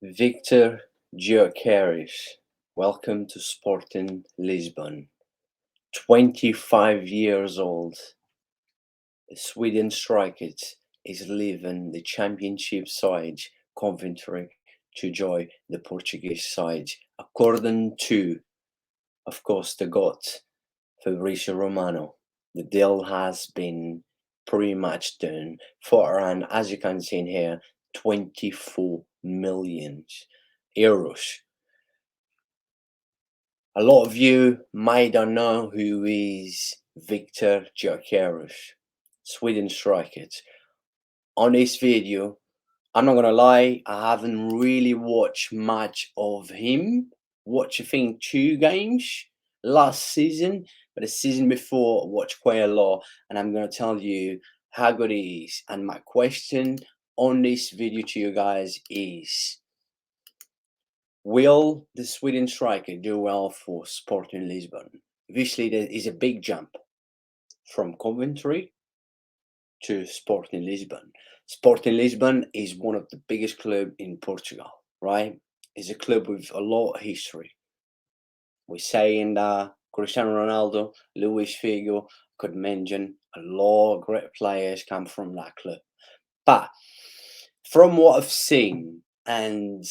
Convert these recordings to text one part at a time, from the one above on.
VIKTOR GYÖKERES, welcome to Sporting Lisbon. 25 years old, the Sweden striker is leaving the championship side, Coventry, to join the Portuguese side. According to, of course, the GOAT, FABRIZIO Romano, the deal has been pretty much done for around, as you can see in here, 24 million euros. A lot of you might not know who is VIKTOR GYÖKERES, Sweden striker. On this video, I'm not gonna lie, I haven't really watched much of him. Watched, I think, 2 games last season, but the season before I watched quite a lot, and I'm gonna tell you how good he is. And my question on this video to you guys is, will the Sweden striker do well for Sporting Lisbon? Obviously, there is a big jump from Coventry to Sporting Lisbon. Sporting Lisbon is one of the biggest clubs in Portugal, right? It's a club with a lot of history. We're saying that Cristiano Ronaldo, Luis Figo, could mention a lot of great players come from that club. But from what I've seen and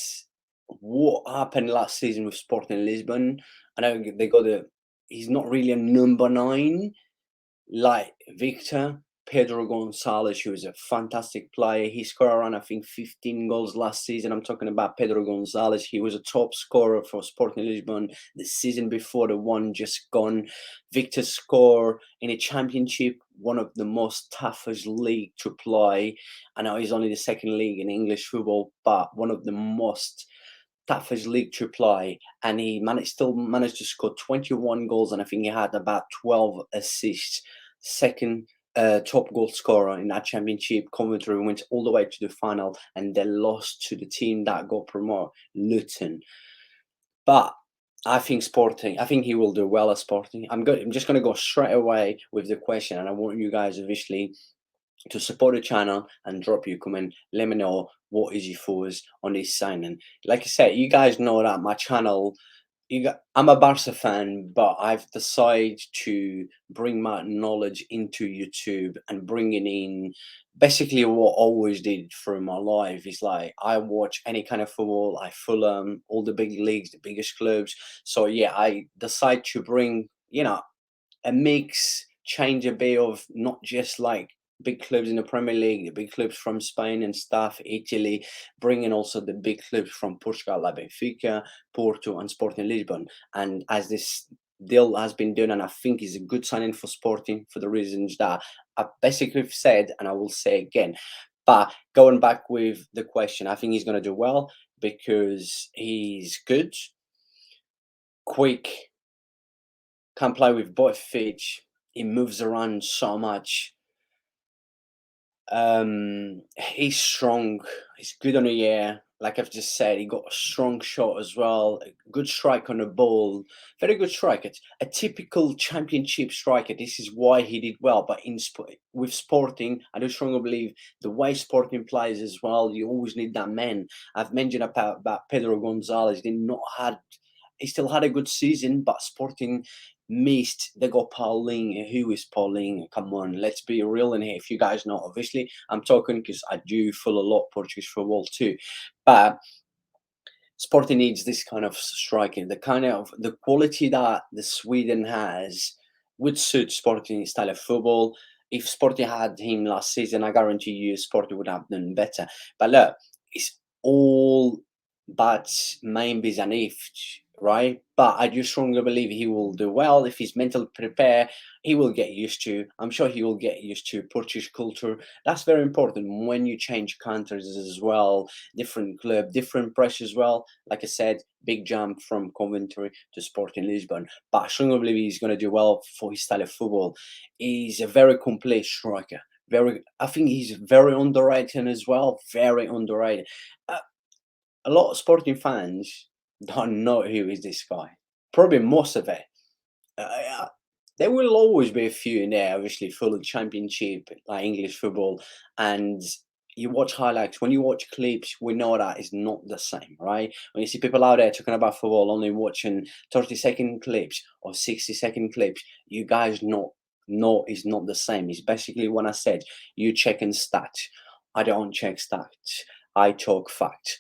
what happened last season with Sporting Lisbon, I know they got he's not really a number 9 like Victor. Pedro Gonzalez, who is a fantastic player. He scored around, I think, 15 goals last season. I'm talking about Pedro Gonzalez. He was a top scorer for Sporting Lisbon the season before the one just gone. Victor scored in a championship, one of the most toughest league to play. I know he's only the second league in English football, but one of the most toughest league to play, and he still managed to score 21 goals, and I think he had about 12 assists. Second top goal scorer in that championship. Coventry went all the way to the final, and they lost to the team that got promoted, Luton. But I think he will do well at Sporting. I'm just going to go straight away with the question, and I want you guys obviously to support the channel and drop your comment. Let me know what is your thoughts on this signing. Like I said, you guys know that my channel, I'm a Barca fan, but I've decided to bring my knowledge into YouTube and bringing in basically what I always did through my life. Is like I watch any kind of football, I follow all the big leagues, the biggest clubs. So yeah, I decide to bring, a mix, change a bit of not just like big clubs in the Premier League, the big clubs from Spain and stuff, Italy, bringing also the big clubs from Portugal like Benfica, Porto, and Sporting Lisbon. And as this deal has been done, and I think is a good signing for Sporting for the reasons that I basically said, and I will say again. But going back with the question, I think he's going to do well because he's good, quick, can play with both feet. He moves around so much. He's strong. He's good on the air. Like I've just said, he got a strong shot as well. A good strike on the ball. Very good striker. A typical championship striker. This is why he did well. But with Sporting, I do strongly believe the way Sporting plays as well. You always need that man. I've mentioned about Pedro Gonzalez. He still had a good season, but Sporting missed. They got Paulinho. Who is Paulinho? Come on, let's be real in here. If you guys know, obviously, I'm talking because I do follow a lot of Portuguese football too. But Sporting needs this kind of striking. The quality that the Sweden has would suit Sporting style of football. If Sporting had him last season, I guarantee you Sporting would have done better. But look, it's all but maybe an if, right? But I do strongly believe he will do well if he's mentally prepared. He will get used to. I'm sure he will get used to Portuguese culture. That's very important when you change countries as well. Different club, different pressure as well. Like I said, big jump from Coventry to Sporting Lisbon. But I strongly believe he's going to do well for his style of football. He's a very complete striker. I think he's very underrated as well. Very underrated. A lot of Sporting fans don't know who is this guy. Probably most of it. There will always be a few in there, obviously, full of championship, like English football, and you watch highlights, when you watch clips, we know that it's not the same, right? When you see people out there talking about football only watching 30-second clips or 60-second clips, you guys know it's not the same. It's basically when I said you checking stats. I don't check stats. I talk facts.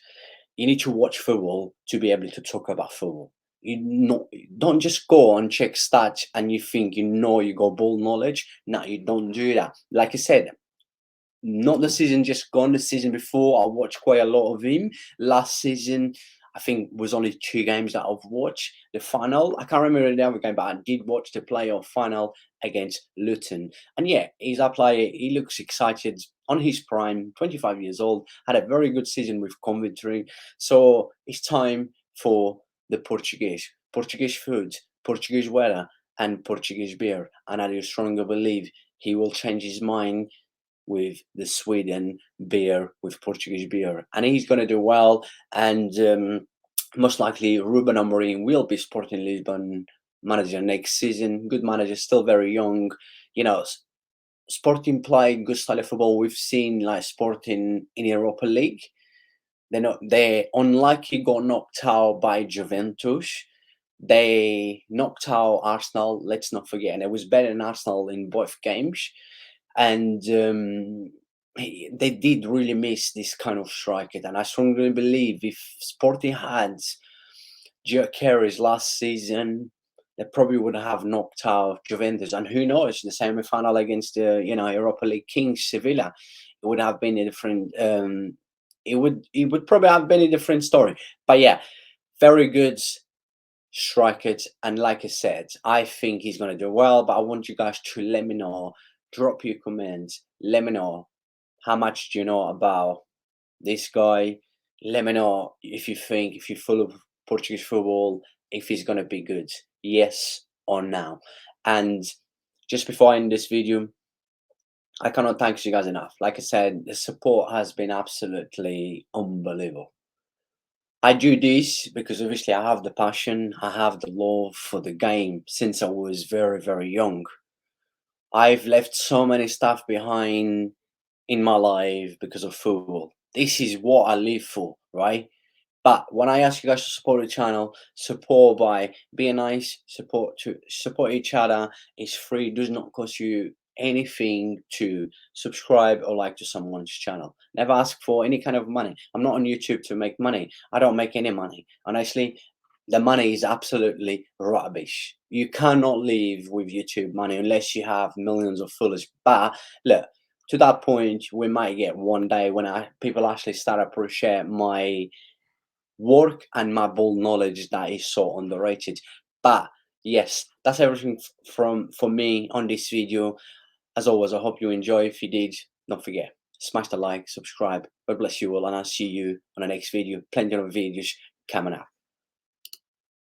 You need to watch football to be able to talk about football. You know, don't just go and check stats and you think you know you got ball knowledge. No, you don't do that. Like I said, not the season just gone, the season before, I watched quite a lot of him. Last season, I think was only 2 games that I've watched. The final, I can't remember the other game, but I did watch the playoff final against Luton. And yeah, he's a player. He looks excited on his prime, 25 years old, had a very good season with Coventry. So it's time for the Portuguese. Portuguese food, Portuguese weather, and Portuguese beer. And I do strongly believe he will change his mind with the Sweden beer, with Portuguese beer, and he's going to do well. And most likely, Ruben Amorim will be Sporting Lisbon manager next season. Good manager, still very young. You know, Sporting play good style of football. We've seen like Sporting in Europa League. They unlucky got knocked out by Juventus. They knocked out Arsenal. Let's not forget, and it was better than Arsenal in both games. And they did really miss this kind of striker. And I strongly believe if Sporting had GYOKERES last season, they probably would have knocked out Juventus. And who knows, the semi-final against the Europa League Kings Sevilla, it would have been a different. It would probably have been a different story. But yeah, very good strikers. And like I said, I think he's going to do well. But I want you guys to let me know. Drop your comments. Let me know how much do you know about this guy. Let me know if you're full of Portuguese football, if he's gonna be good, yes or no. And just before I end this video, I cannot thank you guys enough. Like I said, the support has been absolutely unbelievable. I do this because obviously I have the passion, I have the love for the game since I was very, very young. I've left so many stuff behind in my life because of football. This is what I live for, right? But when I ask you guys to support the channel, support by being nice, support each other. It's free, does not cost you anything to subscribe or like to someone's channel. Never ask for any kind of money. I'm not on YouTube to make money. I don't make any money. Honestly, the money is absolutely rubbish. You cannot live with YouTube money unless you have millions of followers. But look, to that point, we might get one day when people actually start to appreciate my work and my ball knowledge that is so underrated. But yes, that's everything for me on this video. As always, I hope you enjoy. If you did, don't forget, smash the like, subscribe. God bless you all, and I'll see you on the next video. Plenty of videos coming up.